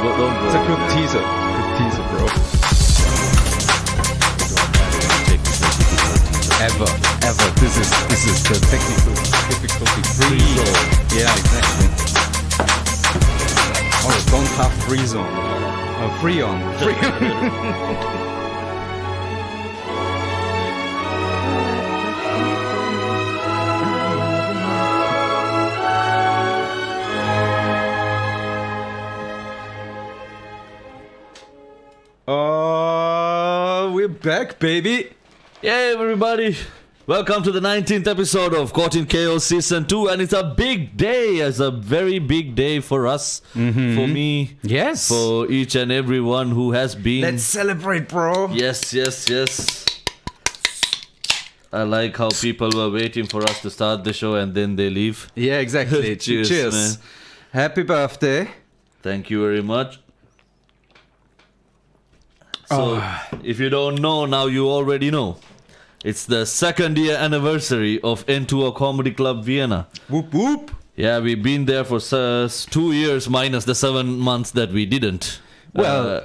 don't go. It's a good teaser. Good teaser, bro. Ever. This is the technical difficulty free zone. Yeah, exactly. Oh, don't have free zone. Free on. We're back, baby. Hey everybody, welcome to the 19th episode of Caught in Chaos Season 2, and it's a big day. It's a very big day for us, for me, Yes. for each and everyone who has been. Let's celebrate, bro. Yes. I like how people were waiting for us to start the show and then they leave. Yeah, exactly. Cheers, man. Happy birthday. Thank you very much. So, if you don't know, now you already know. It's the second year anniversary of NKorea Comedy Club Vienna. Whoop whoop. Yeah, we've been there for 2 years minus the 7 months that we didn't. Well,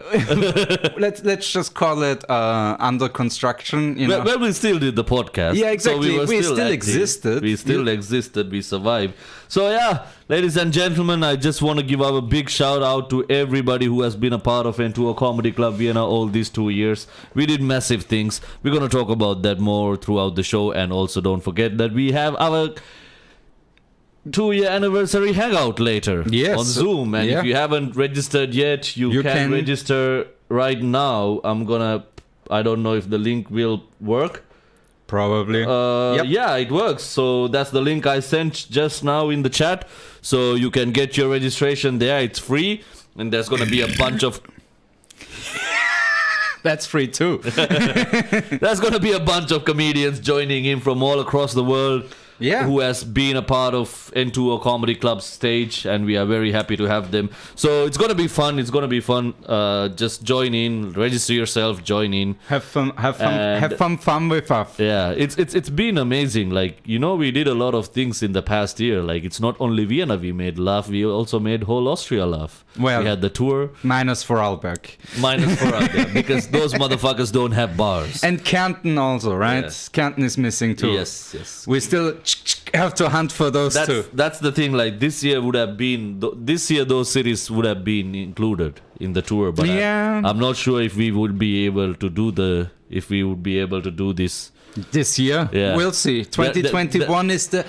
let's just call it under construction. You know? Well, we still did the podcast. Yeah, exactly. So we still active. existed. We still existed. We survived. So yeah, ladies and gentlemen, I just want to give a big shout out to everybody who has been a part of NKorea Comedy Club Vienna all these 2 years. We did massive things. We're going to talk about that more throughout the show. And also don't forget that we have our 2-year anniversary hangout later on Zoom, and if you haven't registered yet, you can register right now. I don't know if the link will work. Probably. Yeah, it works. So that's the link I sent just now in the chat. So you can get your registration there. It's free, and there's gonna be a bunch of. That's free too. There's gonna be a bunch of comedians joining in from all across the world. Yeah. Who has been a part of NKorea Comedy Club stage, and we are very happy to have them. So it's gonna be fun. Just join in, register yourself, join in. Have fun with us. Yeah, it's been amazing. Like, you know, we did a lot of things in the past year. Like, it's not only Vienna we made laugh, we also made whole Austria laugh. Well, we had the tour. Minus Vorarlberg. Because those motherfuckers don't have bars. And Kärnten also, right? Yes. Kärnten is missing too. Yes. We still have to hunt for those two. That's the thing. Like, this year those cities would have been included in the tour. But yeah. I'm not sure if we would be able to do this. This year, we'll see. 2021 is the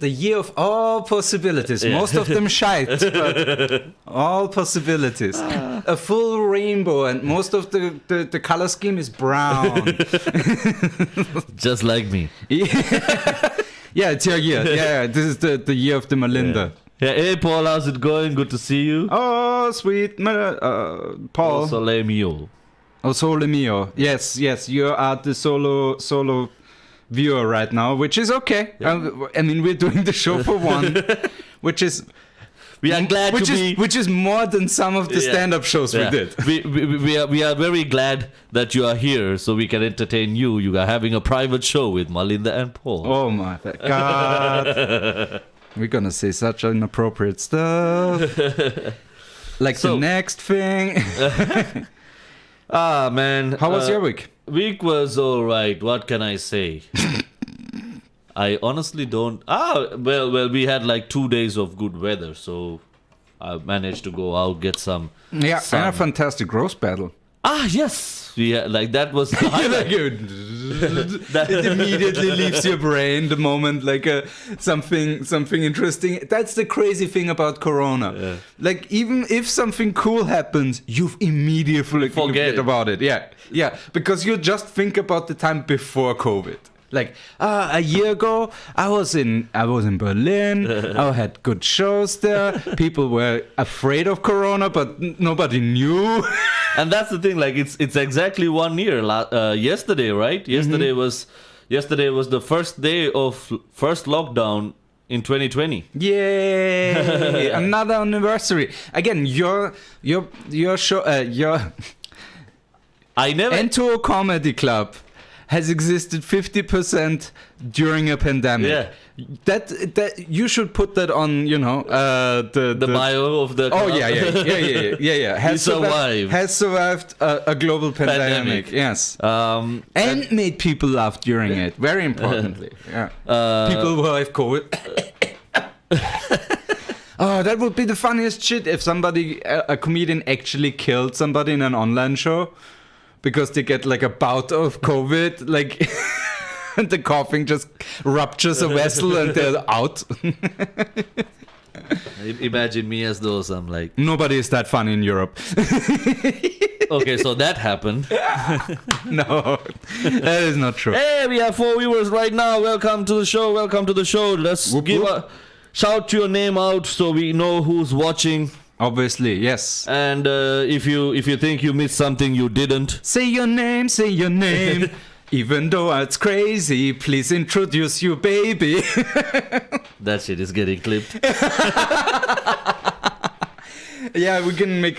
year of all possibilities. Yeah. Most of them shite, but all possibilities. A full rainbow, and most of the color scheme is brown. Just like me. Yeah, it's your year. Yeah, this is the year of the Malinda. Yeah. Hey, Paul, how's it going? Good to see you. Oh, sweet. Paul. Oh, Sole mio. Oh, Sole mio. Yes, you are the solo viewer right now, which is okay. Yeah. I mean, we're doing the show for one, which is... We are glad which is more than some of the stand-up shows we did. We are very glad that you are here, so we can entertain you. You are having a private show with Malinda and Paul. Oh my God. We're gonna say such inappropriate stuff. Like the next thing. Man. How was your week? Week was alright. What can I say? I honestly don't... Well, we had like 2 days of good weather, so I managed to go out, get some... Yeah, and a fantastic roast battle. Yes! Yeah, like that was... It immediately leaves your brain the moment like something interesting. That's the crazy thing about Corona. Yeah. Like, even if something cool happens, you immediately forget about it. Yeah, because you just think about the time before COVID. Like, a year ago, I was in Berlin. I had good shows there. People were afraid of Corona, but nobody knew. And that's the thing. Like, it's exactly 1 year. Yesterday, right? Yesterday was the first day of first lockdown in 2020. Yay! Another anniversary. Again, your show, I never NKorea Comedy Club has existed 50% during a pandemic. Yeah. That you should put that on, the bio of the Oh club. yeah. Has survived a global pandemic. Yes. And made people laugh during it. Very importantly. Yeah. People who have COVID. Oh, that would be the funniest shit if a comedian actually killed somebody in an online show because they get like a bout of COVID, like, and the coughing just ruptures a vessel and they're out. Imagine me as those. I'm like, nobody is that funny in Europe. okay, so that happened. No, that is not true. Hey, we have 4 viewers right now. Welcome to the show. Let's give a shout your name out so we know who's watching. Obviously, yes. And if you think you missed something, you didn't. Say your name. Even though it's crazy, please introduce you, baby. That shit is getting clipped. Yeah, we can make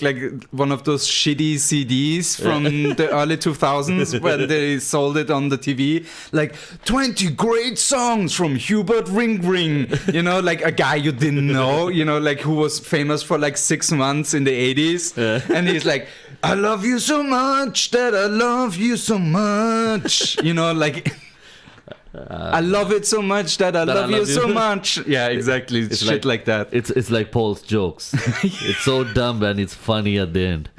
like one of those shitty CDs from the early 2000s when they sold it on the TV, like 20 great songs from Hubert Ring, like a guy you didn't know, like who was famous for like 6 months in the 80s, and he's like, I love you so much that I love you so much, like. I love it so much that I love you so much. Yeah, exactly. It's shit like that. It's like Paul's jokes. It's so dumb and it's funny at the end.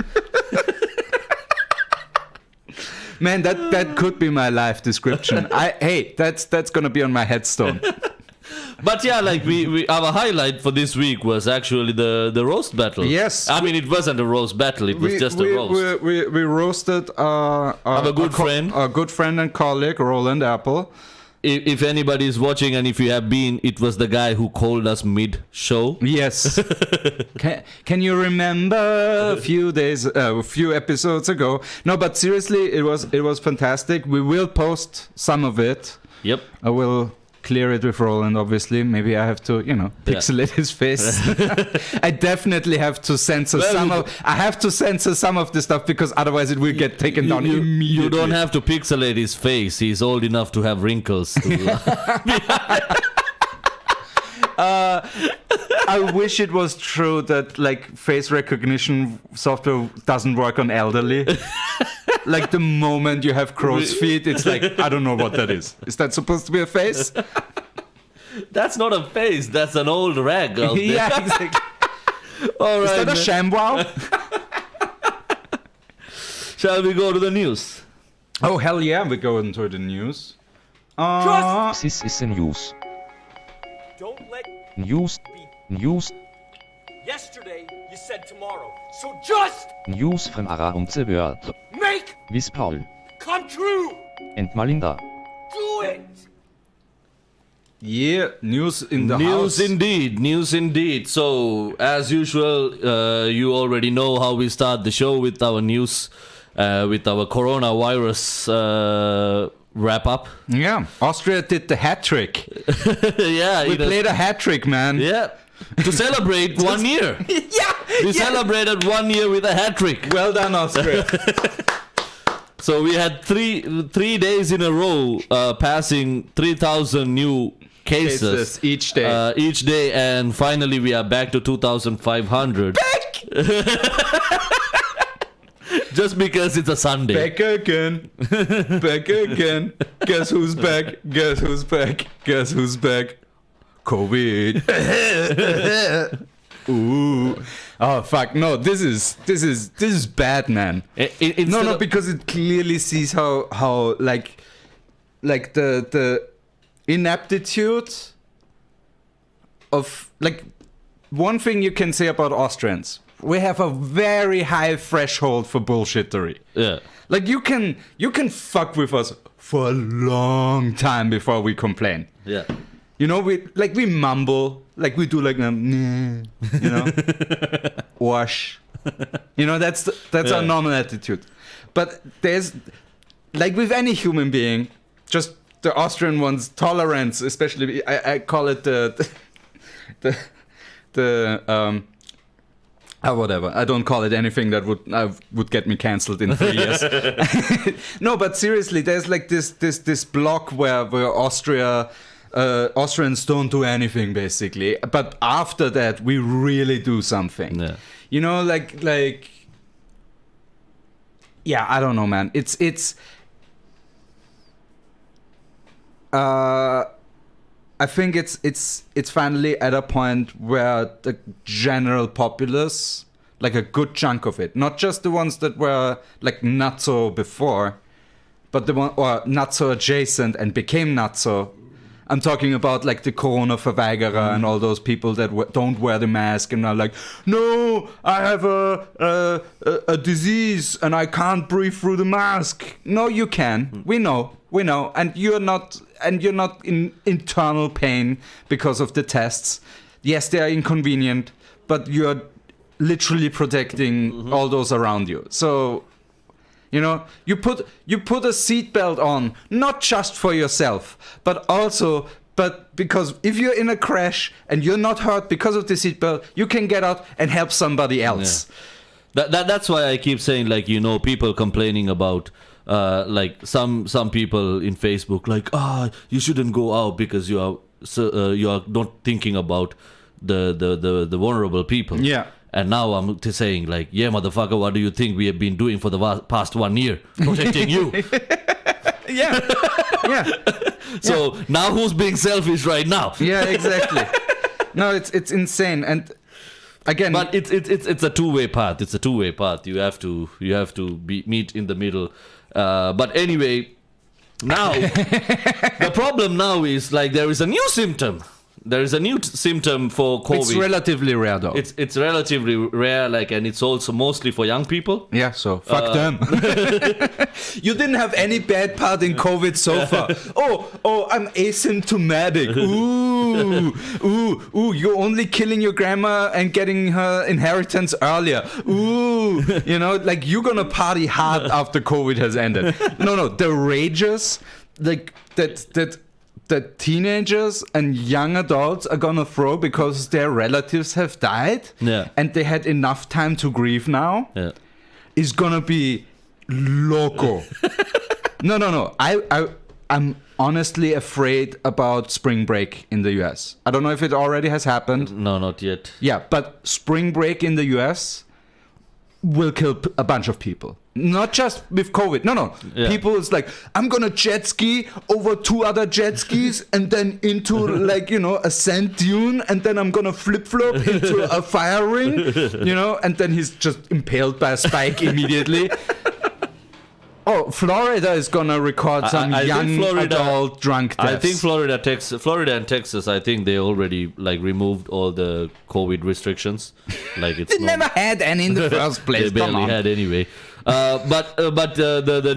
Man, that could be my life description. That's gonna be on my headstone. But yeah, like we our highlight for this week was actually the roast battle. Yes. I mean, it wasn't a roast battle. It was just a roast. We roasted a good friend and colleague, Roland Apple. If anybody is watching and if you have been, it was the guy who called us mid-show. Yes. Can you remember a few episodes ago? No, but seriously, it was fantastic. We will post some of it. Yep. I will clear it with Roland, obviously. Maybe I have to, pixelate his face. I definitely have to censor some of the stuff because otherwise it will get taken down immediately. You don't have to pixelate his face. He's old enough to have wrinkles. I wish it was true that like face recognition software doesn't work on elderly. Like the moment you have crow's feet, it's like, I don't know what that is. Is that supposed to be a face? That's not a face. That's an old rag out there. Yeah, exactly. All right, is that a ShamWow? Shall we go to the news? Oh, hell yeah, we go into the news. This is the news. Don't let News. yesterday you said tomorrow. So just News from around the world. make With Paul come true. and Malinda. Do it. Yeah, news in the News house. News indeed. So, as usual, you already know how we start the show with our news, with our coronavirus wrap up. Yeah, Austria did the hat trick. Yeah, We played a hat trick, man. Yeah, to celebrate 1 year. We celebrated 1 year with a hat trick. Well done, Austria. So we had three days in a row passing 3,000 new cases each day. each day, and finally we are back to 2,500. Just because it's a Sunday. Back again. Back again. Guess who's back? Guess who's back? Guess who's back? COVID. Ooh. Oh fuck. No, this is bad, man. No, because it clearly sees how like the inaptitude of like one thing you can say about Austrians. We have a very high threshold for bullshittery. Yeah. Like you can fuck with us for a long time before we complain. Yeah. You know, we mumble, like we do like wash. You know, that's our normal attitude. But there's like with any human being, just the Austrian one's tolerance, especially Whatever. I don't call it anything that would get me cancelled in 3 years. No, but seriously, there's like this block where Austrians don't do anything basically, but after that we really do something. Yeah. You know, like yeah, I don't know, man. It's I think it's finally at a point where the general populace, like a good chunk of it, not just the ones that were like not so before, but the one or not so adjacent and became not so. I'm talking about like the Corona-Verweigerer and all those people that don't wear the mask and are like, no, I have a disease and I can't breathe through the mask. No, you can. We know, and you're not in internal pain because of the tests. Yes, they are inconvenient, but you're literally protecting all those around you. So, you know, you put a seatbelt on, not just for yourself, but because if you're in a crash and you're not hurt because of the seatbelt, you can get out and help somebody else. Yeah. That's why I keep saying, like, you know, people complaining about like some people in Facebook, like, you shouldn't go out because you are not thinking about the vulnerable people. Yeah. And now I'm saying, like, yeah, motherfucker, what do you think we have been doing for the past 1 year? Protecting you. Yeah. Yeah. So now who's being selfish right now? Yeah, exactly. No, it's insane. And again, but it's a two-way path. It's a two-way path. You have to meet in the middle. But anyway, now the problem now is, like, there is a new symptom. There is a new symptom for COVID. It's relatively rare, though. It's relatively rare, like, and it's also mostly for young people. Yeah, so fuck them. You didn't have any bad part in COVID so far. Oh, I'm asymptomatic. Ooh, you're only killing your grandma and getting her inheritance earlier. Ooh, you know, like, you're gonna party hard after COVID has ended. No, the rages, like, that teenagers and young adults are gonna throw because their relatives have died, and they had enough time to grieve now, is gonna be loco. No. I'm honestly afraid about spring break in the US. I don't know if it already has happened. No, not yet. Yeah, but spring break in the US will kill a bunch of people. Not just with COVID. No. Yeah. People is like, I'm gonna jet ski over 2 other jet skis and then into, like, you know, a sand dune, and then I'm gonna flip-flop into a fire ring, you know, and then he's just impaled by a spike immediately. Oh, Florida is gonna record some young adult drunk deaths. I think Florida and Texas, I think they already, like, removed all the COVID restrictions. Like, it's they never had any in the first place. They barely had anyway. But the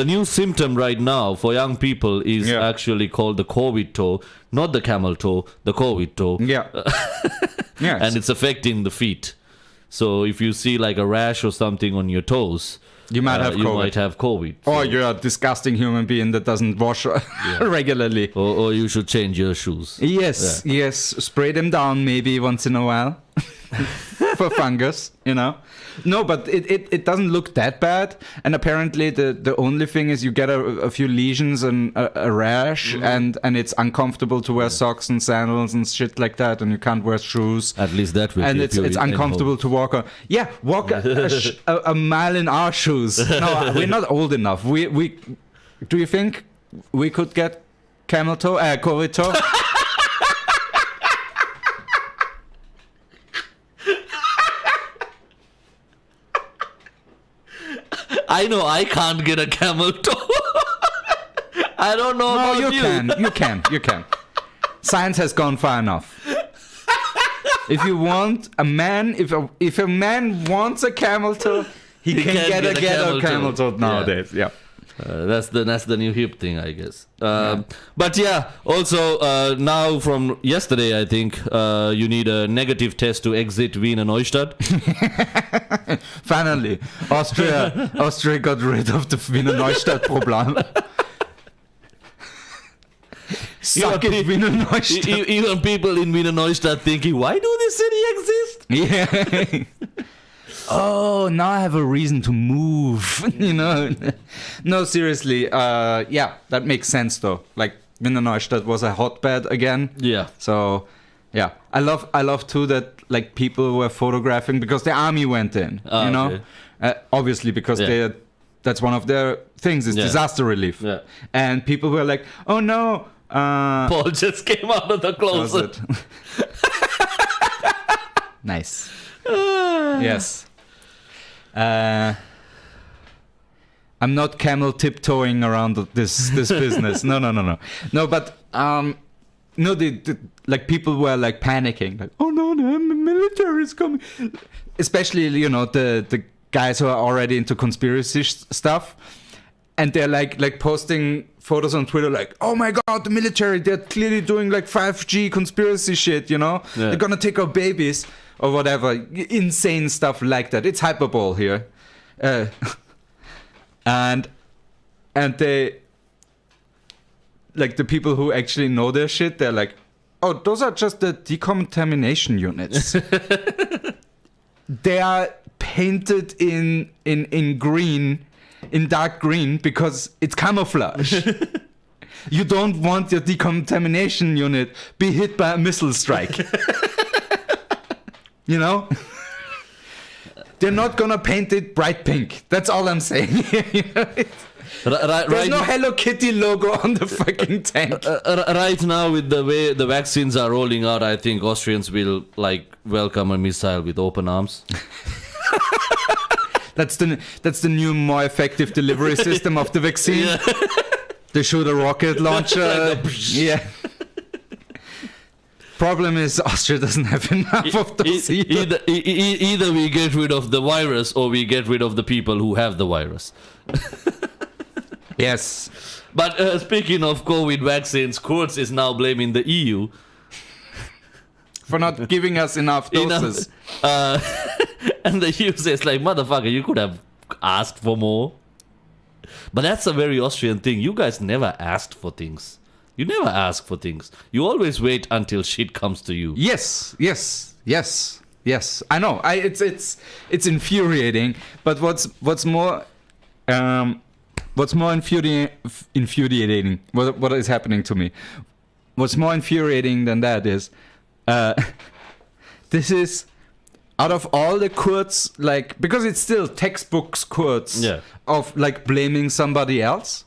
new symptom right now for young people is actually called the COVID toe, not the camel toe, the COVID toe. Yeah. Yes. And it's affecting the feet. So if you see, like, a rash or something on your toes, you might have COVID. You might have COVID. Or you're a disgusting human being that doesn't wash regularly. Or you should change your shoes. Yes. Spray them down maybe once in a while for fungus, you know. No, but it doesn't look that bad. And apparently the only thing is you get a few lesions and a rash, and it's uncomfortable to wear socks and sandals and shit like that, and you can't wear shoes. At least that will. And it's uncomfortable to walk on. Yeah, walk a mile in our shoes. No, we're not old enough. We do you think we could get camel toe, COVID toe? I know I can't get a camel toe. I don't know about you. You can. Science has gone far enough. If you want a man, if a man wants a camel toe, he can get a camel toe nowadays. Yeah. That's the new hip thing, I guess. But yeah, also now from yesterday, I think you need a negative test to exit Wiener Neustadt. Finally, Austria got rid of the Wiener Neustadt problem. Suck it, Wiener Neustadt. Even people in Wiener Neustadt thinking, why do this city exist? Yeah. Oh, now I have a reason to move. No, seriously. Yeah, that makes sense though. Like Wiener Neustadt was a hotbed again. Yeah. So, yeah, I love too that like people were photographing because the army went in. Okay. Obviously because that's one of their things is disaster relief. Yeah. And people were like, oh no. Paul just came out of the closet. Nice. Yes. I'm not camel tiptoeing around this business. No. No, but the like people were like panicking, like, oh no, the military is coming. Especially the guys who are already into conspiracy stuff, and they're like posting photos on Twitter, like, oh my god, the military, they're clearly doing like 5G conspiracy shit, they're gonna take our babies or whatever, insane stuff like that. It's hyperbole here, and they, like, the people who actually know their shit, they're like, oh, those are just the decontamination units. They are painted in green, in dark green, because it's camouflage. You don't want your decontamination unit be hit by a missile strike. They're not gonna paint it bright pink. That's all I'm saying. There's no Hello Kitty logo on the fucking tank. Right now, with the way the vaccines are rolling out, I think Austrians will like welcome a missile with open arms. That's the new, more effective delivery system of the vaccine. Yeah. They shoot a rocket launcher. Yeah. Problem is, Austria doesn't have enough of those either. Either we get rid of the virus or we get rid of the people who have the virus. Yes. But speaking of COVID vaccines, Kurz is now blaming the EU for not giving us enough doses. And the EU says, like, motherfucker, you could have asked for more. But that's a very Austrian thing. You guys never asked for things. You never ask for things. You always wait until shit comes to you. Yes. I know. It's infuriating. But what's more infuriating? What is happening to me? What's more infuriating than that is, this is, out of all the Kurz, like, because it's still textbooks Kurz of like blaming somebody else,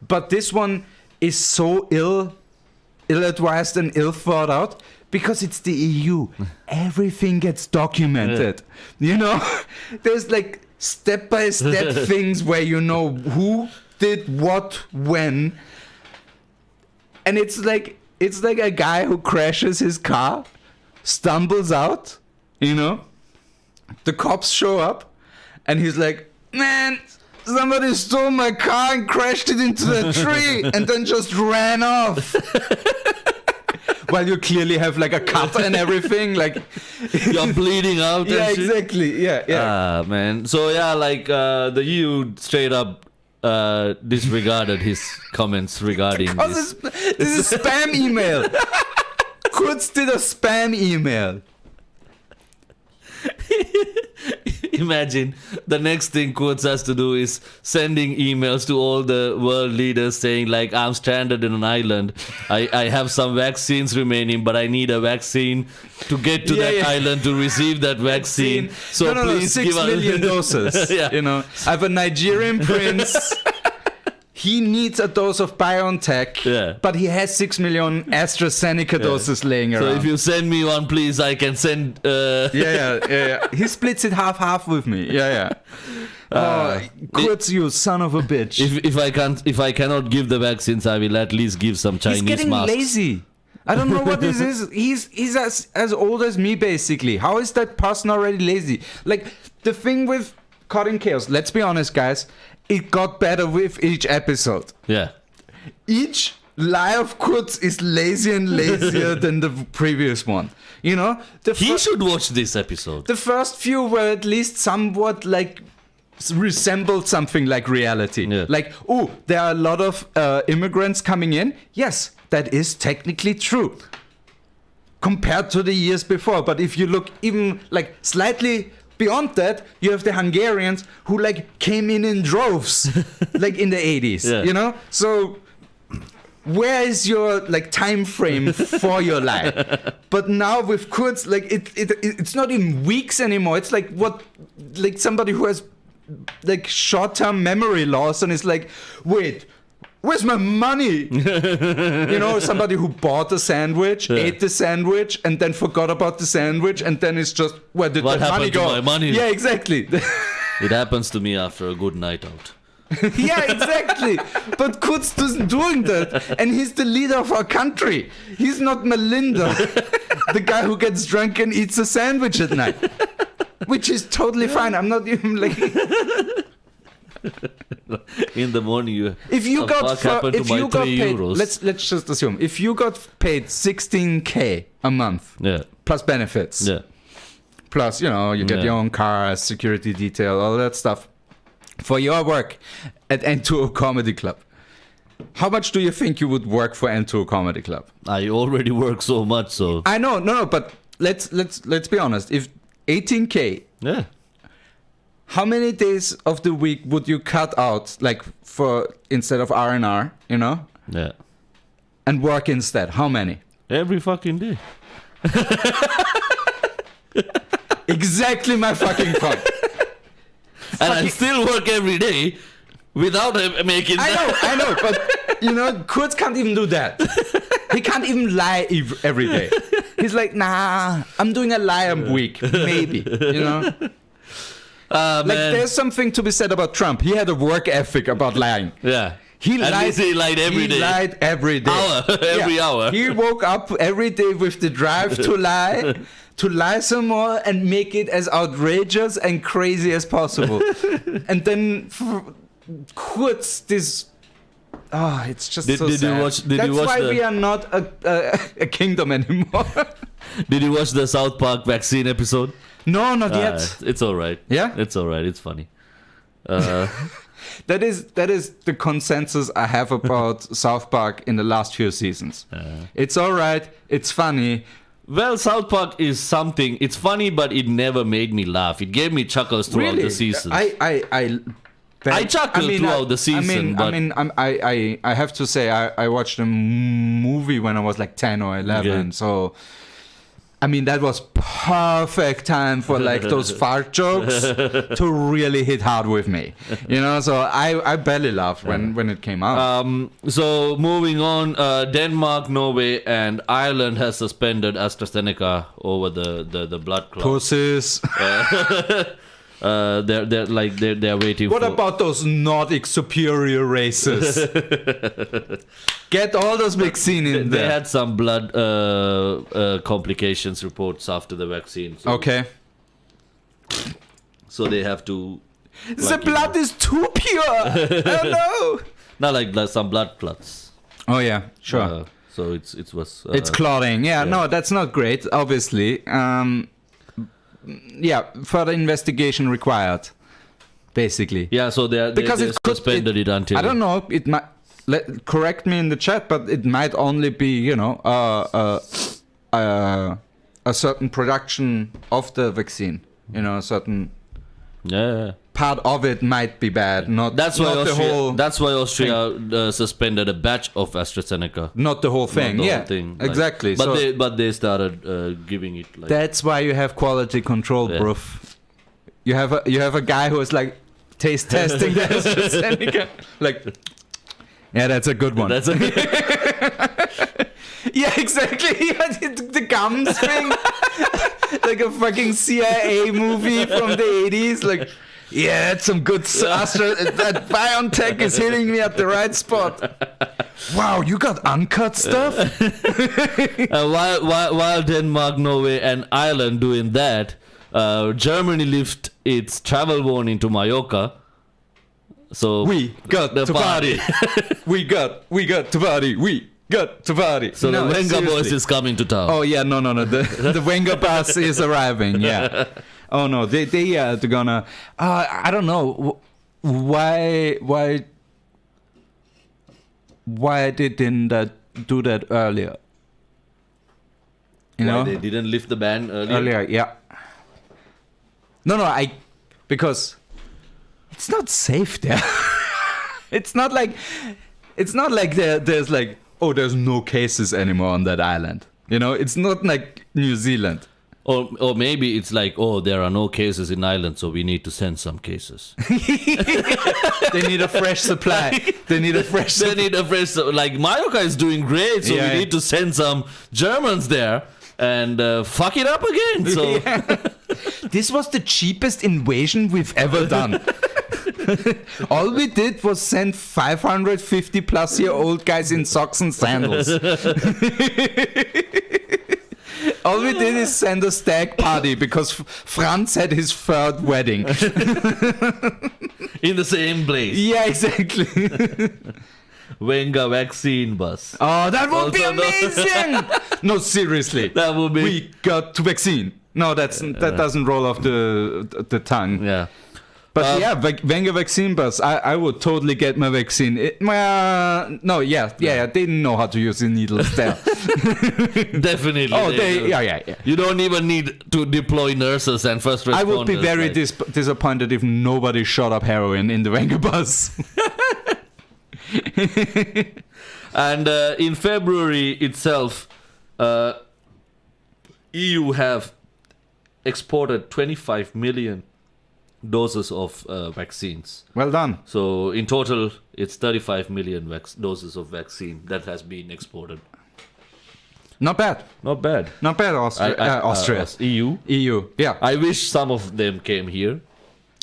but this one is so ill-advised and ill thought out because it's the EU. Everything gets documented. There's like step-by-step things where who did what when, and it's like a guy who crashes his car, stumbles out, the cops show up, and he's like, man, somebody stole my car and crashed it into the tree and then just ran off. While you clearly have like a cut and everything, like you're bleeding out. Yeah, exactly. Yeah. Ah, man. So yeah, like the EU straight up disregarded his comments regarding this. This is a spam email. Kurz did a spam email. Imagine the next thing Kurz has to do is sending emails to all the world leaders saying, like, I'm stranded in an island. I have some vaccines remaining, but I need a vaccine to get to that island to receive that vaccine. So please 6 million doses. I have a Nigerian prince. He needs a dose of BioNTech, but he has 6 million AstraZeneca doses laying around. So if you send me one, please, I can send... Yeah. He splits it half with me. Yeah. Kurz, you son of a bitch. If I cannot give the vaccines, I will at least give some Chinese masks. He's getting lazy. I don't know what this is. He's as old as me, basically. How is that person already lazy? Like, the thing with Cutting Chaos, let's be honest, guys, it got better with each episode. Yeah. Each lie of Kurz is lazier and lazier than the previous one. He should watch this episode. The first few were at least somewhat like resembled something like reality. Yeah. Like, oh, there are a lot of immigrants coming in. Yes, that is technically true compared to the years before. But if you look even like slightly beyond that, you have the Hungarians who like came in droves, like in the 80s, Yeah. you know? So where is your like time frame for your lie? But now with Kurz, like it's not in weeks anymore. It's like somebody who has like short-term memory loss and is like, wait, where's my money? You know, somebody who bought a sandwich, ate the sandwich, and then forgot about the sandwich, and then it's just, where did What the money happened to go? my money? Yeah, exactly. It happens to me after a good night out. Yeah, exactly. But Kurz isn't doing that, and he's the leader of our country. He's not Malinda, the guy who gets drunk and eats a sandwich at night, which is totally fine. I'm not even like. In the morning, If you what got happened to my paid, €3? let's just assume if you got paid 16K a month Yeah, plus benefits, yeah. plus you know you get Yeah. your own car, security detail, all that stuff for your work at N2O Comedy Club. How much do you think you would work for N2O Comedy Club? I already work so much, so I know, no, but let's be honest. If 18K, yeah. how many days of the week would you cut out, like for instead of R&R, you know, Yeah. and work instead? How many? Every fucking day. Exactly my fucking point. And I still work every day without making that. I know, but you know, Kurz can't even do that. He can't even lie every day. He's like, nah, I'm doing a lie a week, maybe, you know. Like, Man. there's something to be said about Trump. He had a work ethic about lying. Yeah. He At lied. least he lied every he day. lied every day. Every hour. He woke up every day with the drive to lie some more and make it as outrageous and crazy as possible. And then Kurz this. Oh, it's just so Did sad. you watch? Did That's you watch why the? we are not a kingdom anymore. Did you watch the South Park vaccine episode? No, not yet. It's all right. Yeah? It's all right. It's funny. That is the consensus I have about South Park in the last few seasons. It's all right. It's funny. Well, South Park is something. It's funny, but it never made me laugh. It gave me chuckles throughout the season. I chuckled throughout the season. I have to say I watched a movie when I was like 10 or 11. Okay. So I mean that was perfect time for like those fart jokes to really hit hard with me. You know, so I barely laughed when it came out. So moving on, Denmark, Norway, and Ireland has suspended AstraZeneca over the blood clot. Pussies. They're waiting. What for... about those Nordic superior races? Get all those vaccine in They there. had some blood complications reports after the vaccine. So, Okay. So they have to. The blood is too pure. Oh no. Not like some blood clots. Oh yeah, sure. So it was. It's clotting. Yeah, yeah. no, that's not great. Obviously. Yeah, further investigation required. Basically. Yeah, so they suspended it until. I don't know. It might. Correct me in the chat, but it might only be, you know, a certain production of the vaccine. You know, a certain Yeah. part of it might be bad. Not That's why not Austria. the whole. That's why Austria suspended a batch of AstraZeneca. Not the whole thing. Not the Yeah, whole thing. Like, exactly. But So they started giving it like. that's why you have quality control, Yeah. bruv. You have a guy who is like taste testing the AstraZeneca. Like, yeah, that's a good one. That's a, Yeah, exactly. Yeah, the gums thing. Like a fucking CIA movie from the 80s. Like, yeah, that's some good Astra. That BioNTech is hitting me at the right spot. Wow, you got uncut stuff? while Denmark, Norway, and Ireland doing that, Germany lifted its travel warning to Mallorca. So We got the to party. We got to party. We got to party. So No, the Wenger seriously. boys is coming to town. Oh yeah, no. The Wenger bus is arriving. Yeah. Oh no, they are gonna. I don't know why they didn't do that earlier. You know, Why they didn't lift the ban earlier? earlier, yeah. No, because it's not safe there. It's not like there's like, oh, there's no cases anymore on that island. You know, it's not like New Zealand. Or maybe it's like, oh, there are no cases in Ireland, so we need to send some cases. They need a fresh supply. Like, Mallorca is doing great, so Yeah. we need to send some Germans there and fuck it up again. So This was the cheapest invasion we've ever done. All we did was send 550 plus year old guys in socks and sandals. All we did is send a stag party because Franz had his third wedding. in the same place. Yeah, exactly. Wenger vaccine bus. Oh, that would be Also, no. amazing! No, seriously. That would be. We got to vaccine. No, that doesn't roll off the tongue. Yeah. But yeah, Wenger vaccine bus. I would totally get my vaccine. They didn't know how to use the needles there. Definitely. Oh, do. yeah. You don't even need to deploy nurses and first responders. I would be very like- disappointed if nobody shot up heroin in the Wenger bus. And in February itself, EU have exported 25 million doses of vaccines. Well done. So in total, it's 35 million doses of vaccine that has been exported. Not bad. Not bad. Not bad, Austria. Austria. EU. EU. Yeah. I wish some of them came here.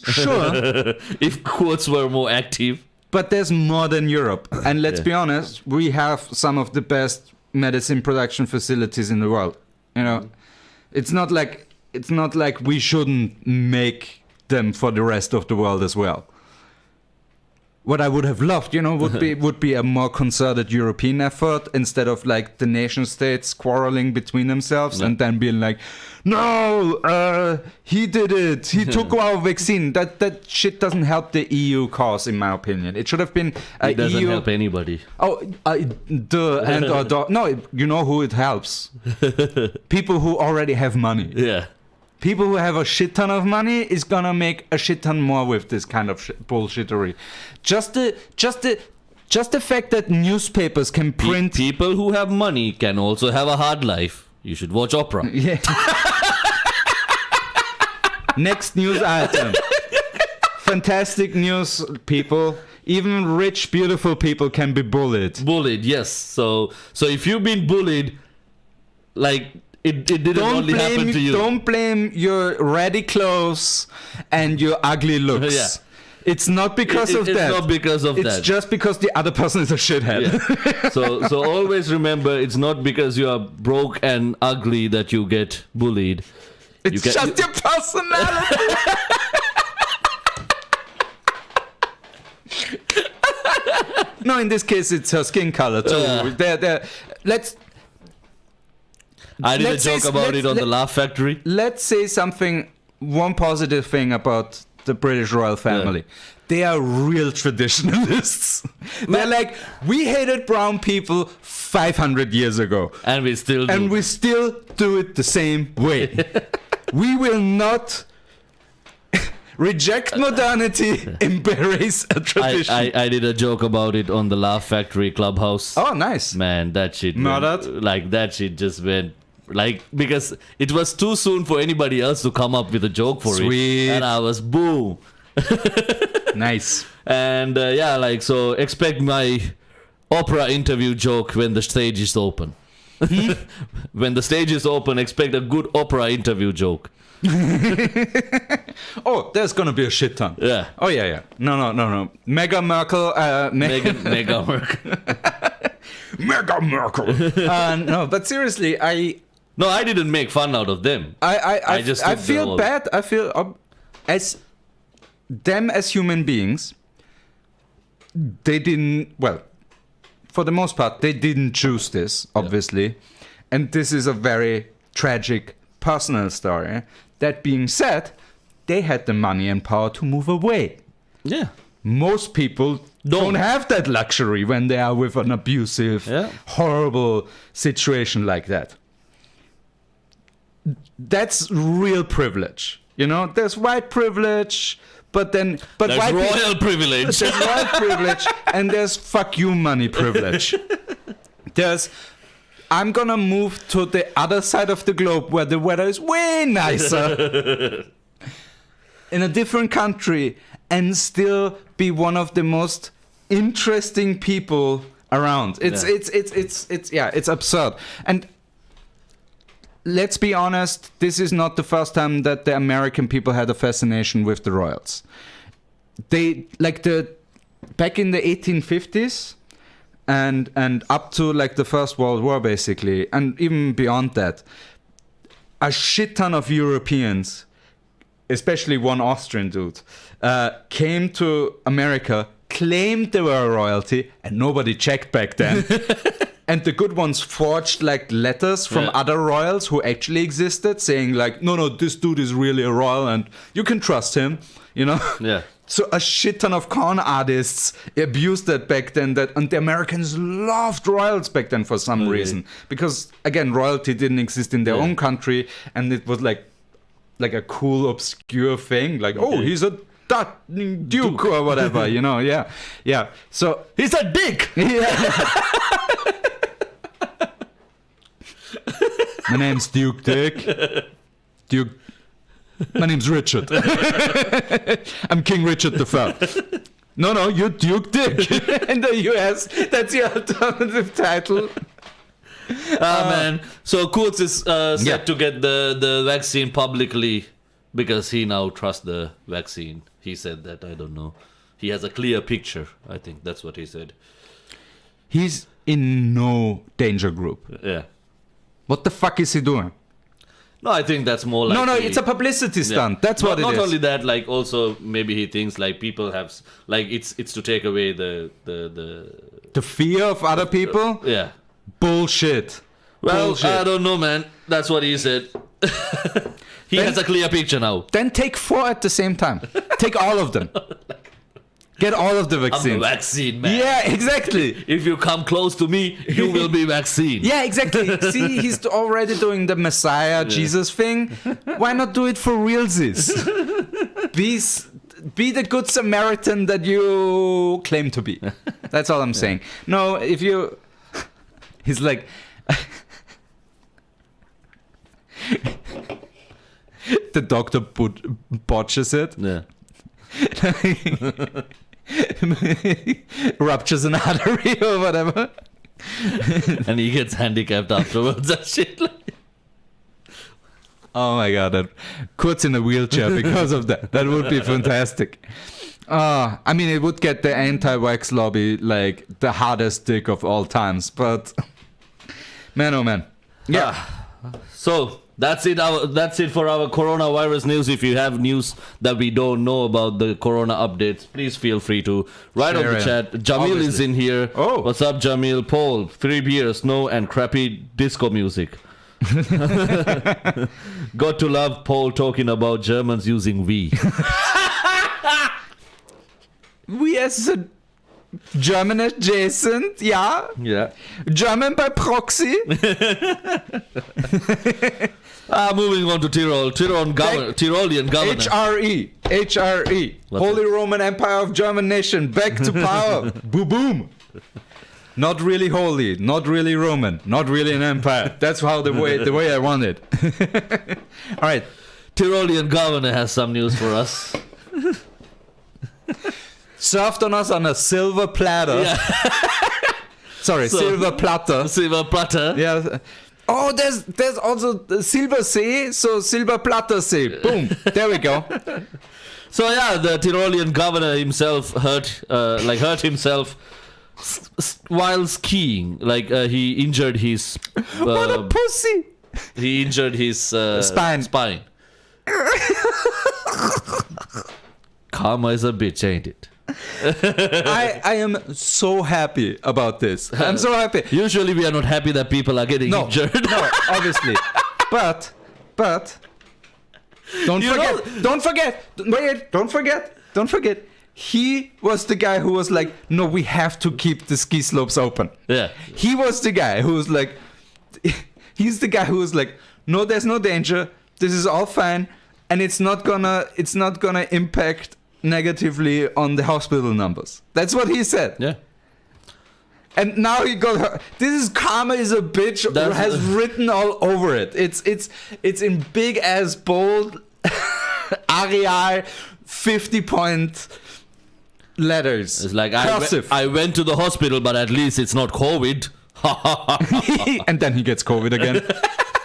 Sure. If courts were more active. But there's more than Europe. And let's Yeah. be honest, we have some of the best medicine production facilities in the world. You know, it's not like we shouldn't make them for the rest of the world as well. What I would have loved, would be a more concerted European effort instead of like the nation states quarreling between themselves and then being like, no, he did it. He took our vaccine. That shit doesn't help the EU cause, in my opinion. It should have been It doesn't EU. help anybody. Oh, no, you know who it helps? People who already have money. Yeah. People who have a shit ton of money is gonna make a shit ton more with this kind of bullshittery. Just the fact that newspapers can print. People who have money can also have a hard life. You should watch opera. Yeah. Next news item. Fantastic news, people. Even rich, beautiful people can be bullied. Bullied, yes. So if you've been bullied, like it didn't only happen to you. Don't blame your ratty clothes and your ugly looks. Yeah. It's not because of that. It's not because of that. It's just because the other person is a shithead. Yeah. So always remember, it's not because you are broke and ugly that you get bullied. It's just your personality. No, in this case, it's her skin color too. Let's I did a let's say- joke about let's- it on the let- Laugh Factory. let's say one positive thing about the British royal family. They are real traditionalists. They're like, we hated brown people 500 years ago. And we still do. And we still do it the same way. We will not reject modernity, embrace a tradition. I did a joke about it on the Laugh Factory Clubhouse. Oh, nice. Man, that shit Murdered? that shit just went because it was too soon for anybody else to come up with a joke for Sweet. it. And I was boom. Nice. And so expect my opera interview joke when the stage is open. When the stage is open, expect a good opera interview joke. Oh, there's gonna be a shit ton. Yeah. Oh, yeah. No. Meghan Merkel. Mega work. Meghan Merkel. No, but seriously, I didn't make fun out of them. I just I took the feel whole- bad. I feel as them as human beings. They didn't. Well, for the most part, they didn't choose this, obviously, and this is a very tragic personal story That being said, they had the money and power to move away. Yeah. Most people don't have that luxury when they are with an abusive, horrible situation like that. That's real privilege. You know, there's white privilege, but there's royal privilege. There's royal privilege, and there's fuck you money privilege. There's I'm gonna move to the other side of the globe where the weather is way nicer in a different country and still be one of the most interesting people around. It's absurd. And let's be honest, this is not the first time that the American people had a fascination with the royals. They back in the 1850s and up to like the First World War basically, and even beyond that, a shit ton of Europeans, especially one Austrian dude, came to America, claimed they were royalty, and nobody checked back then. And the good ones forged like letters from other royals who actually existed, saying like, no, this dude is really a royal and you can trust him, you know? Yeah. So a shit ton of con artists abused that back then, and the Americans loved royals back then for some reason. Because, again, royalty didn't exist in their own country, and it was like a cool, obscure thing. Like, oh, he's a duke or whatever, you know, yeah. So He's a dick! yeah. My name's Duke Dick. Duke. My name's Richard. I'm King Richard III. No, you're Duke Dick. In the US, that's your alternative title. Man. So Kurz is set to get the vaccine publicly because he now trusts the vaccine. He said that, I don't know. He has a clear picture, I think. That's what he said. He's in no danger group. Yeah. What the fuck is he doing? No, I think that's more like... No, it's a publicity stunt. That's what it is. Not only that, like also maybe he thinks like people have... Like it's to take away the fear of other people? Yeah. Bullshit. Well, Bullshit. I don't know, man. That's what he said. He has a clear picture now. Then take 4 at the same time. Take all of them. Get all of the I'm the vaccines. vaccine, man. Yeah, exactly. If you come close to me, you will be vaccine. Yeah, exactly. See, he's already doing the Messiah, Jesus thing. Why not do it for realsies? Be the good Samaritan that you claim to be. That's all I'm saying. No, if you... He's like... The doctor botches it. Yeah. Ruptures an artery or whatever. And he gets handicapped afterwards and shit. Oh my god, Kurt's in a wheelchair because of that. That would be fantastic. I mean, it would get the anti-vax lobby like the hardest dick of all times, but man, oh man. Yeah. So that's it. That's it for our coronavirus news. If you have news that we don't know about the corona updates, please feel free to write on the chat. Jamil is in here. Oh. What's up, Jamil? Paul, 3 beers, snow, and crappy disco music. Got to love Paul talking about Germans using we. We as a German adjacent, yeah. Yeah. German by proxy. Moving on to Tyrol. Tyrolean governor. HRE. Holy Roman Empire of German Nation. Back to power. Boom, boom. Not really holy. Not really Roman. Not really an empire. That's how the way I want it. All right. Tyrolean governor has some news for us. Served on us on a silver platter. Yeah. Sorry, silver platter. Silver platter. Yeah. Oh, there's also the Silber See, so Silber Platter See. Boom. There we go. So yeah, the Tyrolean governor himself hurt himself while skiing. Like he injured his. What a pussy! He injured his spine. Karma is a bitch, ain't it? I am so happy about this. I'm so happy. Usually we are not happy that people are getting injured. No, obviously. But Don't You forget. know- Don't forget. Wait. Don't forget. Don't forget. He was the guy who was like, no, we have to keep the ski slopes open. Yeah. He was the guy who was like, he's the guy who was like, no, there's no danger. This is all fine, and it's not gonna impact negatively on the hospital numbers. That's what he said. Yeah. And now he got her. This is karma is a bitch. That's- has written all over it. It's in big ass bold Arial 50-point letters. It's like cursive. I went to the hospital, but at least it's not COVID. And then he gets COVID again.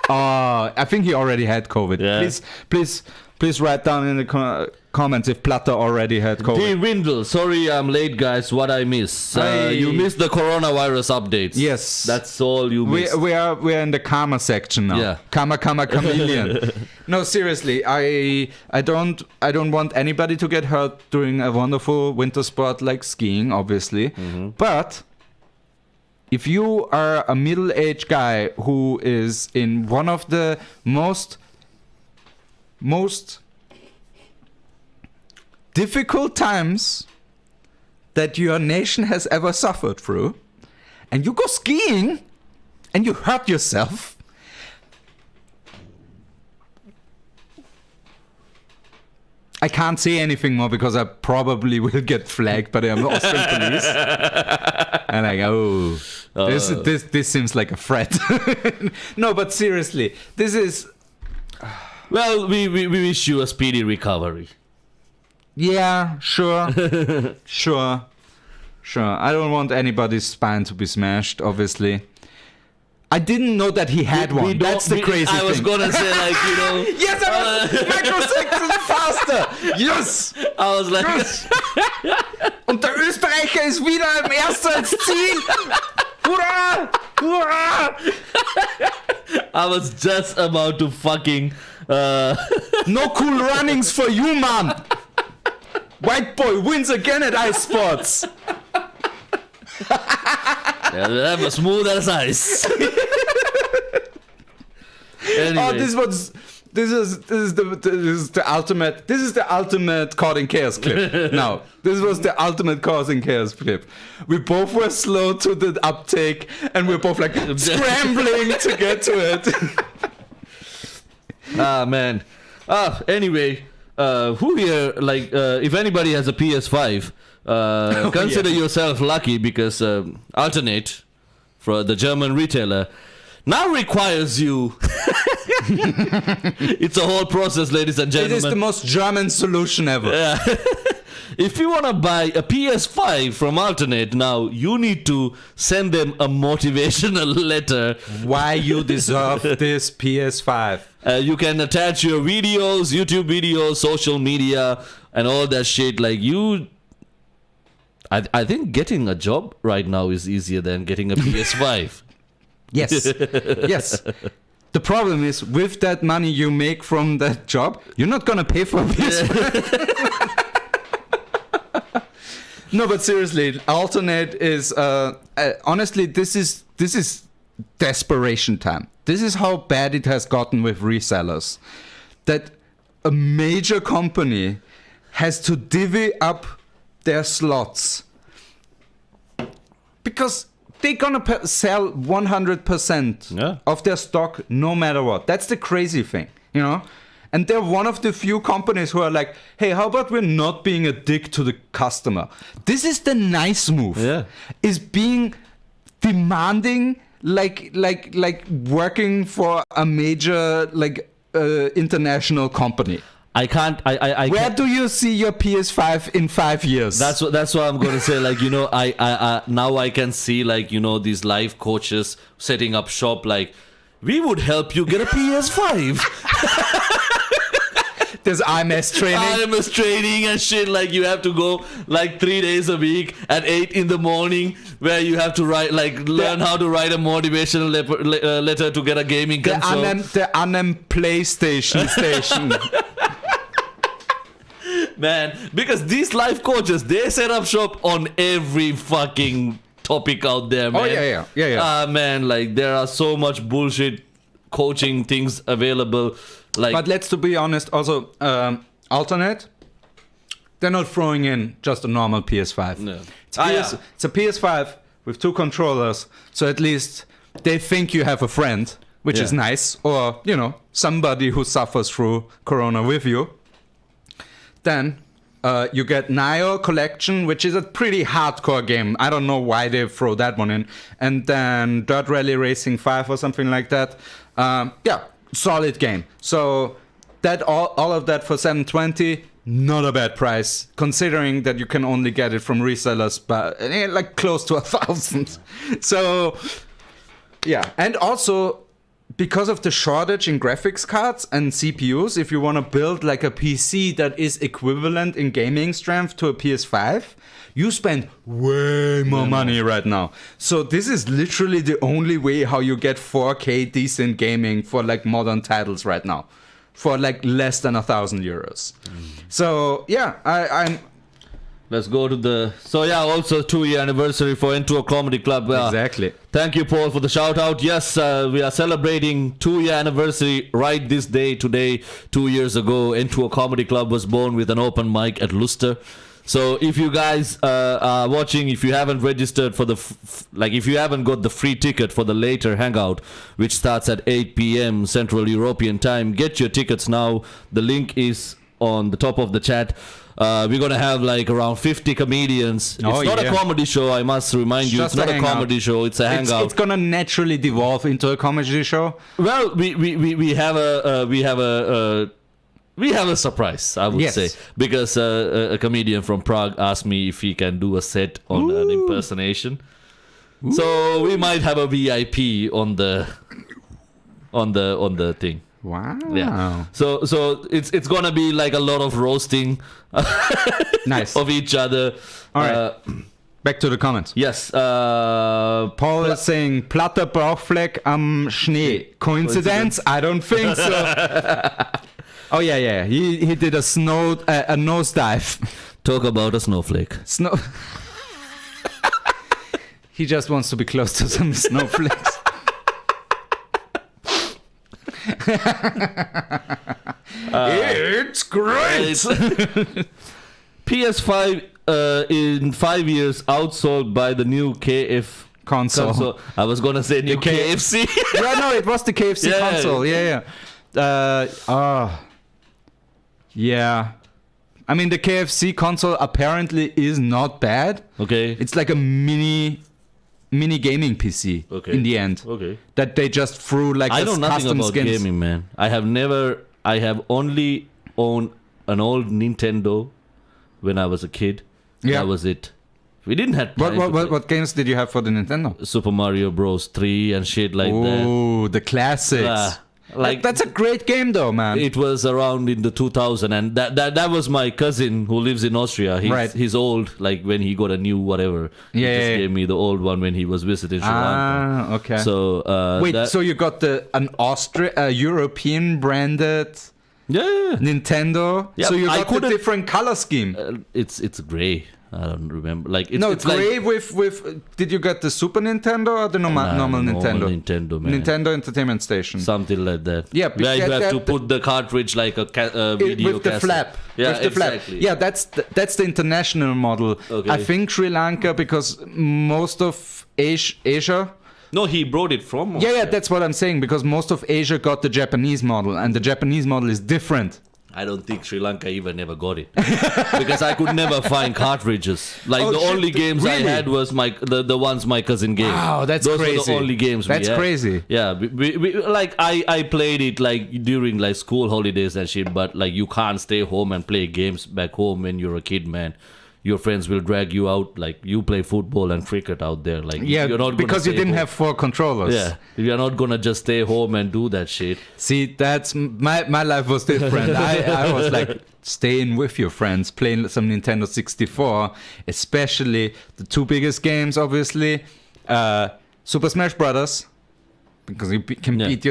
I think he already had COVID. Yeah. Please write down in the comments if Platter already had D. COVID. Windle, sorry I'm late, guys. What I miss? You missed the coronavirus updates. Yes. That's all you missed. We are in the karma section now. Yeah. Karma chameleon. No, seriously, I don't want anybody to get hurt during a wonderful winter sport like skiing, obviously. But if you are a middle-aged guy who is in one of the most difficult times that your nation has ever suffered through, and you go skiing and you hurt yourself, I can't say anything more because I probably will get flagged by the Austrian police. And I go, this seems like a threat. No, but seriously, this is... Well, we wish you a speedy recovery. Yeah, sure. Sure. I don't want anybody's spine to be smashed, obviously. I didn't know that he had one. That's the crazy thing. I was gonna say, like, you know. Yes, I was microseconds faster. Yes. I was like. Yes. Und der Österreicher ist wieder im Erster ins Ziel. Hurra! Hurra! I was just about to fucking. No cool runnings for you, man. White boy wins again at ice sports. Yeah, that was smooth as ice. Anyway. Oh, this is the ultimate causing chaos clip. Now, this was the ultimate causing chaos clip. We both were slow to the uptake, and we're both like scrambling to get to it. Ah, man. Anyway, who here, like, if anybody has a PS5, consider yourself lucky because Alternate, for the German retailer, now requires you. It's a whole process, ladies and It gentlemen. is the most German solution ever. If you want to buy a PS5 from Alternate now, you need to send them a motivational letter. Why you deserve this PS5? You can attach your videos, YouTube videos, social media, and all that shit. Like you, I think getting a job right now is easier than getting a PS5. Yes. Yes. The problem is, with that money you make from that job, you're not gonna pay for a PS5. No, but seriously, Alternate is honestly, this is desperation time. This is how bad it has gotten with resellers. That a major company has to divvy up their slots because they're gonna sell 100% of their stock no matter what. That's the crazy thing, you know? And they're one of the few companies who are like, hey, how about we're not being a dick to the customer? This is the nice move. Yeah. Is being demanding, like working for a major, international company. I can't. Where do you see your PS5 in 5 years? That's what I'm gonna say. Like, you know, I now I can see, like, you know, these life coaches setting up shop. Like, we would help you get a PS5. There's IMS training. IMS training and shit. Like, you have to go like 3 days a week at 8 in the morning, where you have to write, like, learn how to write a motivational letter to get a gaming console. The PlayStation station. Man, because these life coaches, they set up shop on every fucking topic out there, man. Oh, yeah. Man, like, there are so much bullshit coaching things available. Like, But let's to be honest, also alternate. They're not throwing in just a normal PS5. No. It's a PS5 with 2 controllers, so at least they think you have a friend, which is nice, or somebody who suffers through Corona with you. Then you get Nioh Collection, which is a pretty hardcore game. I don't know why they throw that one in. And then Dirt Rally Racing 5 or something like that. Solid game. So that all of that for $720, not a bad price, considering that you can only get it from resellers, but like close to 1,000. So yeah, and also because of the shortage in graphics cards and CPUs, if you want to build like a PC that is equivalent in gaming strength to a PS5, you spend way more money right now. So this is literally the only way how you get 4K decent gaming for like modern titles right now, for like less than €1,000. So yeah, I'm. Let's go to the... So yeah, also 2-year anniversary for N2O Comedy Club. Exactly. Thank you, Paul, for the shout out. Yes, we are celebrating 2-year anniversary right this day today. 2 years ago, N2O Comedy Club was born with an open mic at Luster. So if you guys are watching, if you haven't registered for the... if you haven't got the free ticket for the later hangout, which starts at 8 p.m. Central European time, get your tickets now. The link is on the top of the chat. We're going to have like around 50 comedians. It's not a comedy show, I must remind you. It's not a comedy show, it's a hangout. It's going to naturally devolve into a comedy show. Well, we have a surprise, I would say, because a comedian from Prague asked me if he can do a set on an impersonation. Ooh. So we might have a VIP on the thing. Wow. Yeah. So it's gonna be like a lot of roasting nice. of each other. All right. Back to the comments. Yes. Paul is saying Platte Bauchfleck am Schnee. Coincidence? I don't think so. Oh yeah. He did a nosedive. Talk about a snowflake. He just wants to be close to some snowflakes. It's great. PS5 in 5 years outsold by the new KF console. I was gonna say new KFC. Yeah, no, it was the KFC console. Yeah. Yeah. I mean, the KFC console apparently is not bad. Okay. It's like a mini gaming PC in the end. Okay. That they just threw like I know nothing custom about skins. gaming, man. I have only owned an old Nintendo when I was a kid. Yeah. That was it. We didn't have time What games did you have for the Nintendo? Super Mario Bros. 3 and shit like that. Oh, the classics. That's a great game though, man. It was around in the 2000, and that was my cousin who lives in Austria. He's old, like when he got a new whatever. He just gave me the old one when he was visiting Sri Lanka. Ah, okay. So so you got an European branded Nintendo. Yeah, so you got the different color scheme. It's gray. I don't remember. It's gray with. Did you get the Super Nintendo or the normal Nintendo? Nintendo, man. Nintendo Entertainment Station. Something like that. Yeah, where you have to put the cartridge like a video with the cassette. flap. Yeah, with the exactly. Flap. Yeah, that's the international model. Okay. I think Sri Lanka, because most of Asia. No, he brought it from Austria. Yeah, that's what I'm saying, because most of Asia got the Japanese model, and the Japanese model is different. I don't think Sri Lanka even never got it because I could never find cartridges. The only games I had was the ones my cousin gave. Wow, that's Those crazy. were the only games we had. That's crazy. Yeah, I played it during school holidays and shit, but you can't stay home and play games back home when you're a kid, man. Your friends will drag you out, you play football and cricket out there. You're not because you didn't have 4 controllers. Yeah, you're not gonna just stay home and do that shit. See, that's my life was different. I was staying with your friends, playing some Nintendo 64, especially the 2 biggest games, obviously, Super Smash Brothers, because you can beat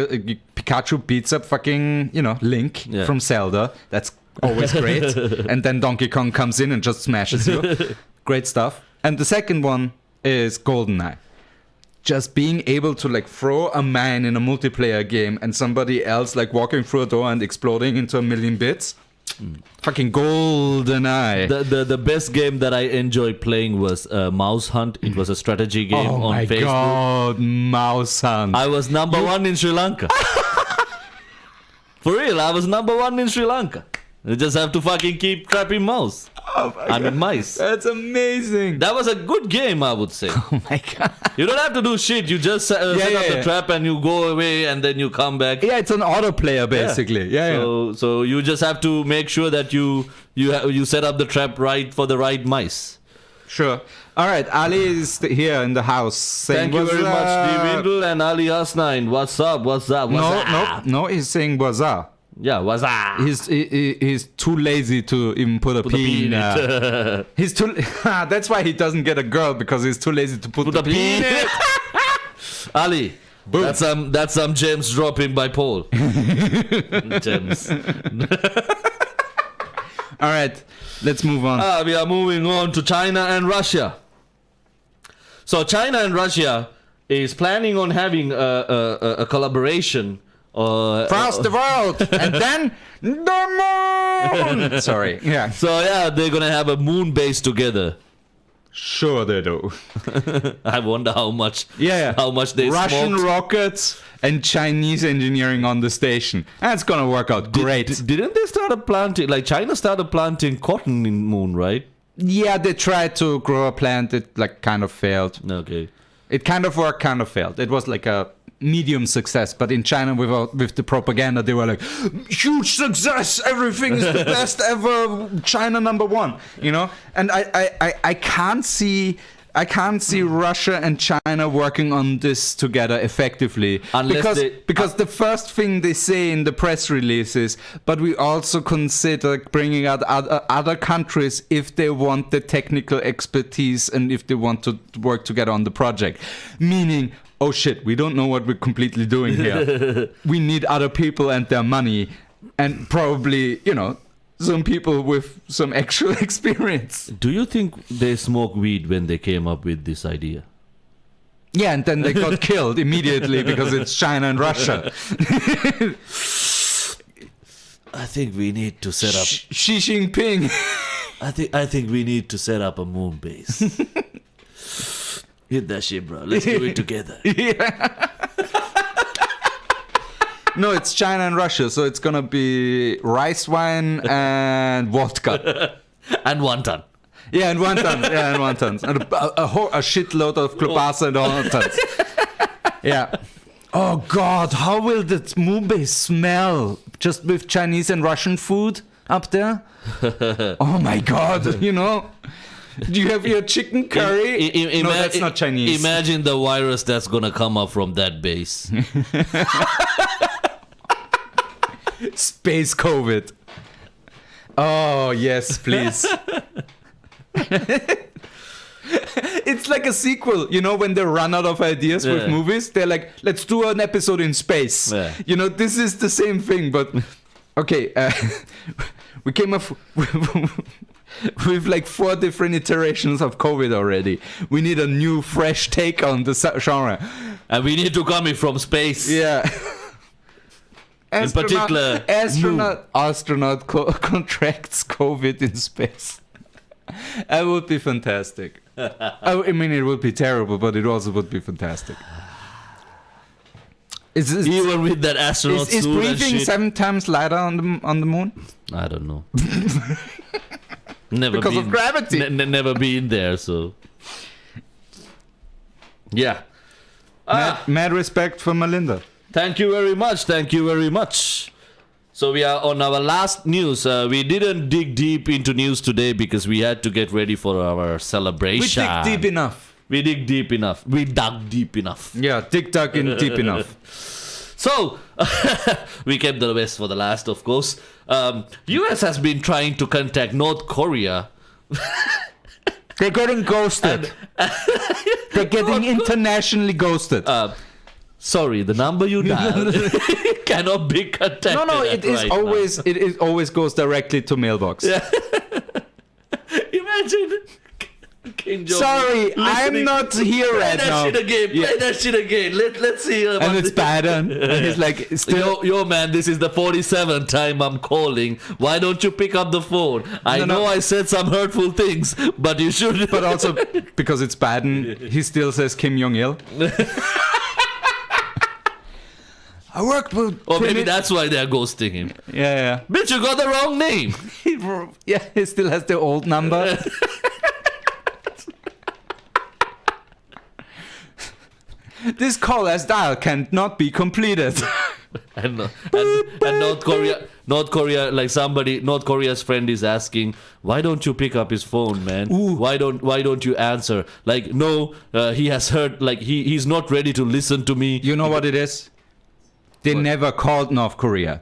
Pikachu beats up fucking Link from Zelda. That's always great. And then Donkey Kong comes in and just smashes you. Great stuff. And the second one is GoldenEye. just being able to like throw a mine in a multiplayer game and somebody else like walking through a door and exploding into a million bits. Fucking golden eye. The best game that I enjoyed playing was Mouse Hunt. It was a strategy game Oh on my Facebook. god, Mouse Hunt. I was number one in Sri Lanka. For real, I was number one in Sri Lanka. You just have to fucking keep trapping mouse. Mice. That's amazing. That was a good game, I would say. Oh my god. You don't have to do shit. You just set up the trap and you go away and then you come back. Yeah, it's an auto player basically. Yeah. So you just have to make sure that you set up the trap right for the right mice. Sure. All right, Ali is here in the house. Saying, Thank you very "What's much, up?" D-Windle and Ali Hasnain. What's up? What's up? No, he's saying bazaar. Yeah, what's up? He's too lazy to even put a P in it. He's too. That's why he doesn't get a girl, because he's too lazy to put the P in it. Ali, Boom. that's some gems dropping by Paul. Gems. All right, let's move on. We are moving on to China and Russia. So China and Russia is planning on having a collaboration. Across the world, and then the moon. Sorry. Yeah. So yeah, they're gonna have a Moonbase together. Sure they do. I wonder how much. Yeah. How much they Russian smoked. rockets and Chinese engineering on the station. That's gonna work out great. Didn't they start planting? Like China started planting cotton in Moon, right? Yeah, they tried to grow a plant. It like kind of failed. Okay. It kind of worked, kind of failed. It was like a medium success, but in China with the propaganda they were like, huge success, everything is the best ever, China #1, you know. And I can't see Russia and China working on this together effectively, because the first thing they say in the press release is, but we also consider bringing out other countries if they want the technical expertise and if they want to work together on the project, meaning, oh shit, we don't know what we're completely doing here. We need other people and their money, and probably, you know, some people with some actual experience. Do you think they smoked weed when they came up with this idea? Yeah, and then they got killed immediately because it's China and Russia. I think we need to set up. Xi Jinping. I think we need to set up a moon base. Hit that shit, bro. Let's do it together. No, it's China and Russia, so it's gonna be rice wine and vodka. And wonton. Yeah, and wontons. Yeah, and wontons. And a shitload of klobasa and wontons. Yeah. Oh God, how will the Moonbase smell? Just with Chinese and Russian food up there? Oh my God, you know? Do you have your chicken curry? No, that's not Chinese. Imagine the virus that's gonna come up from that base. Space COVID. Oh, yes, please. It's like a sequel, you know, when they run out of ideas with movies, they're like, let's do an episode in space. Yeah. You know, this is the same thing, but okay, we came up with like 4 different iterations of COVID already. We need a new, fresh take on the genre. And we need to come in from space. Yeah. In particular, astronaut contracts COVID in space. That would be fantastic. I mean, it would be terrible, but it also would be fantastic. Even with that astronaut is suit and breathing shit. 7 times lighter on the moon? I don't know. Never Because been, of gravity. Never been there, so yeah. Mad respect for Malinda. Thank you very much. Thank you very much. So we are on our last news. We didn't dig deep into news today because we had to get ready for our celebration. We dig deep enough. We dig deep enough. We dug deep enough. Yeah, dug in deep enough. So we kept the best for the last, of course. US has been trying to contact North Korea. They're getting ghosted. They're getting internationally ghosted. Sorry, the number you dialed cannot be contacted. No, it is right always now. it always goes directly to mailbox. Yeah. Imagine Kim Jong-un Sorry, I'm listening. not here Play right that now. shit again. Play Yeah. that shit again. Let's see. And it's Biden. And he's like, still. Yo, man, this is the 47th time I'm calling. Why don't you pick up the phone? I No, know no. I said some hurtful things, but you should. But also, because it's Biden, he still says Kim Jong-il. I worked with... Or maybe that's why they're ghosting him. Yeah, Bitch, you got the wrong name. yeah. He still has the old number. This call as dialed cannot be completed. and North Korea, like North Korea's friend is asking, why don't you pick up his phone, man? Ooh. Why don't you answer? Like, no, he has heard, like, he's not ready to listen to me. You know what it is? They What? never called North Korea.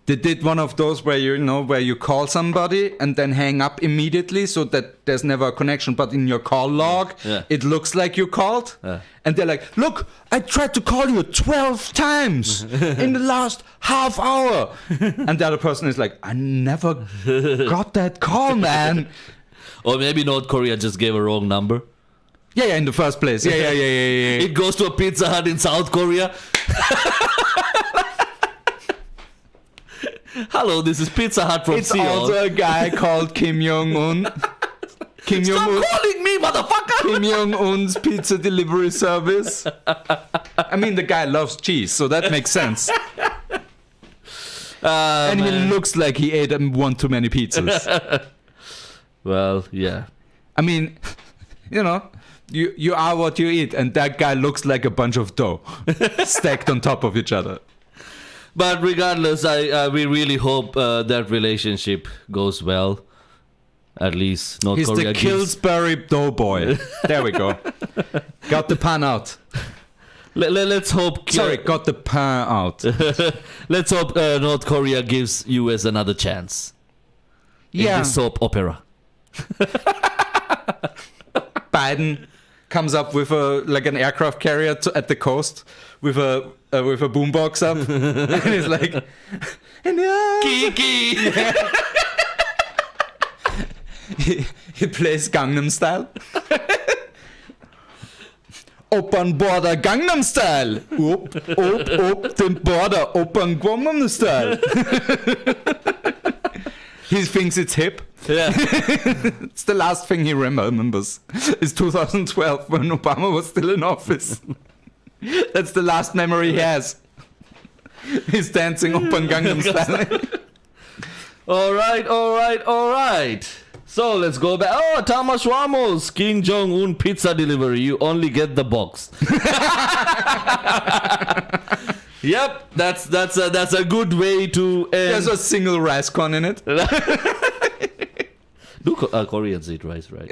They did one of those where where you call somebody and then hang up immediately so that there's never a connection. But in your call log, Yeah. it looks like you called. Yeah. And they're like, look, I tried to call you 12 times in the last half hour. And the other person is like, I never got that call, man. Or maybe North Korea just gave a wrong number. Yeah, in the first place. Yeah. It goes to a Pizza Hut in South Korea. Hello, this is Pizza Hut from It's Seoul. also a guy called Kim Jong-un. Kim Stop Jong-un. calling me, motherfucker! Kim Jong-un's pizza delivery service. I mean, the guy loves cheese, so that makes sense. And he Man. looks like he ate one too many pizzas. Well, yeah. I mean, you are what you eat, and that guy looks like a bunch of dough stacked on top of each other. But regardless, we really hope that relationship goes well. At least North He's Korea the Killsbury doughboy. There we go. Got the pan out. Let's hope. Sorry, got the pan out. Let's hope North Korea gives US another chance in Yeah. this soap opera. Biden comes up with an aircraft carrier at the coast with a boombox up, and he's like, Kiki. he plays Gangnam Style. Open border Gangnam Style. Up den border open Gangnam Style. He thinks it's hip. Yeah. It's the last thing he remembers. It's 2012 when Obama was still in office. That's the last memory he has. He's dancing open Gangnam Style. All right. So let's go back. Oh, Thomas Ramos, Kim Jong-un pizza delivery. You only get the box. Yep, that's a good way to end. There's a single rice con in it. Do Koreans eat rice, right?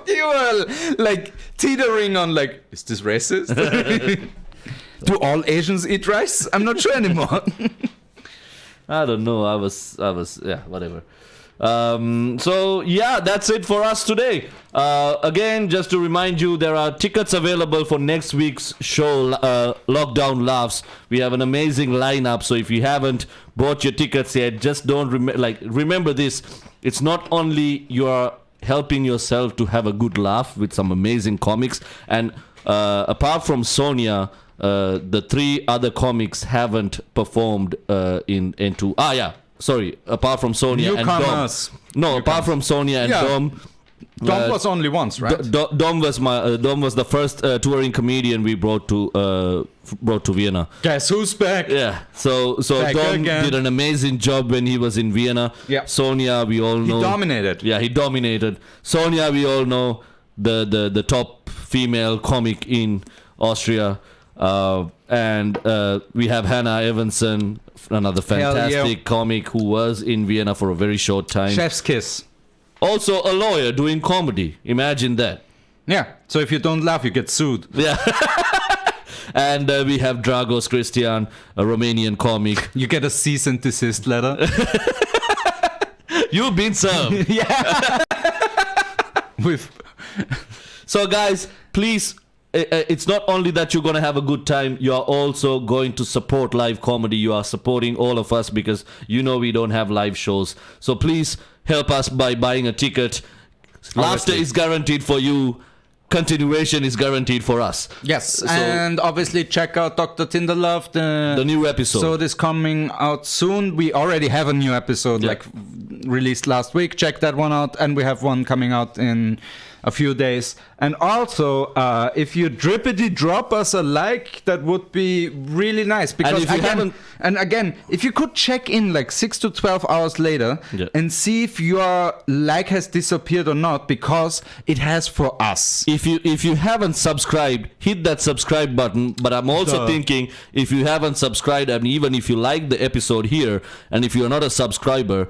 You were like teetering on like, is this racist? Do all Asians eat rice? I'm not sure anymore. I don't know. I was yeah, whatever. So yeah, that's it for us today. Again, just to remind you, there are tickets available for next week's show, Lockdown Laughs. We have an amazing lineup, so if you haven't bought your tickets yet, just don't remember this. It's not only you are helping yourself to have a good laugh with some amazing comics, and apart from Sonia, the three other comics haven't performed into. Apart from Sonia and Dom. Newcomers. No, apart from Sonia and Yeah. Dom. Dom was only once, right? Dom was the first touring comedian we brought to Vienna. Guess who's back? Yeah, so Back Dom again. did an amazing job when he was in Vienna. Yeah. Sonia, we all know. He dominated. Yeah, he dominated. Sonia, we all know, the top female comic in Austria. And we have Hannah Evanson, another fantastic comic who was in Vienna for a very short time. Chef's kiss. Also a lawyer doing comedy. Imagine that. Yeah. So if you don't laugh, you get sued. Yeah. And we have Dragos Christian, a Romanian comic. You get a cease and desist letter. You've been served. Yeah. With So guys, please, it's not only that you're going to have a good time, you are also going to support live comedy. You are supporting all of us because we don't have live shows. So please help us by buying a ticket. Laughter Obviously. is guaranteed for you. Continuation is guaranteed for us. Yes, So- and obviously check out Dr. Tinderlove. The new episode. So is coming out soon. We already have a new episode Yeah. like released last week. Check that one out, and we have one coming out in a few days. And also, if you drippity drop us a like, that would be really nice. Because if you haven't- again, if you could check in like 6 to 12 hours later Yeah. and see if your like has disappeared or not, because it has for us. If you haven't subscribed, hit that subscribe button. But I'm also Duh. thinking, if you haven't subscribed, and even if you like the episode here, and if you're not a subscriber,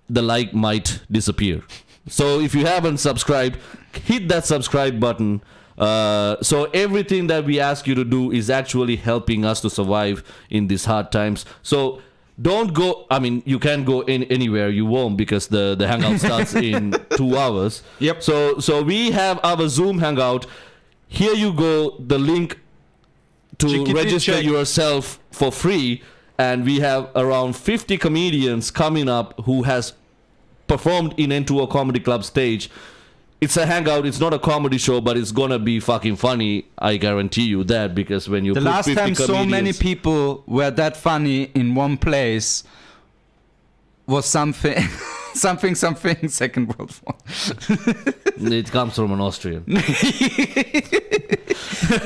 the like might disappear. So if you haven't subscribed, hit that subscribe button. So everything that we ask you to do is actually helping us to survive in these hard times. So don't go. I mean, you can't go anywhere. You won't, because the hangout starts in 2 hours. Yep. So we have our Zoom hangout. Here you go. The link to Chickadee register check. yourself for free, and we have around 50 comedians coming up who has performed in N2O Comedy Club stage. It's a hangout. It's not a comedy show, but it's gonna be fucking funny. I guarantee you that, because when you The put last 50 time so many comedians- people were that funny in one place was something something Second World War. it comes from an Austrian.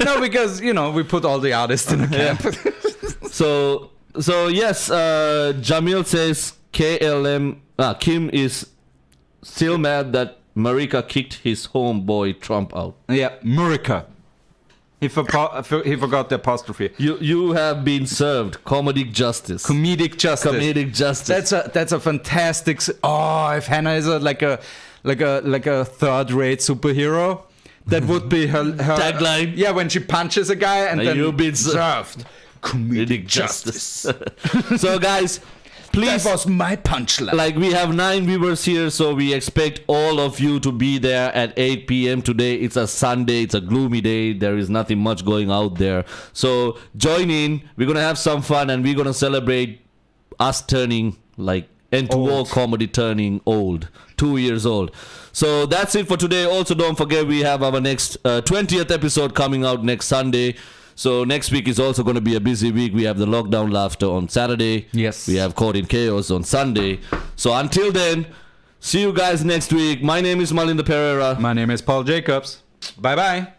No, because we put all the artists in a camp. So yes, Jamil says Kim is still mad that Marika kicked his homeboy Trump out. Yeah, Murica. He forgot the apostrophe. You have been served comedic justice. Comedic justice. Comedic justice. That's a fantastic. If Hannah is like a third-rate superhero, that would be her Tagline. Yeah, when she punches a guy and then You've been served. comedic justice. So guys, please. That was my punchline. Like, we have 9 viewers here, so we expect all of you to be there at 8 p.m. today. It's a Sunday. It's a gloomy day. There is nothing much going out there. So join in. We're going to have some fun, and we're going to celebrate us turning, like, N2O Old. comedy turning old. 2 years old. So that's it for today. Also, don't forget, we have our next 20th episode coming out next Sunday. So next week is also going to be a busy week. We have the Lockdown Laughter on Saturday. Yes. We have Caught in Chaos on Sunday. So until then, see you guys next week. My name is Malinda Perera. My name is Paul Jacobs. Bye-bye.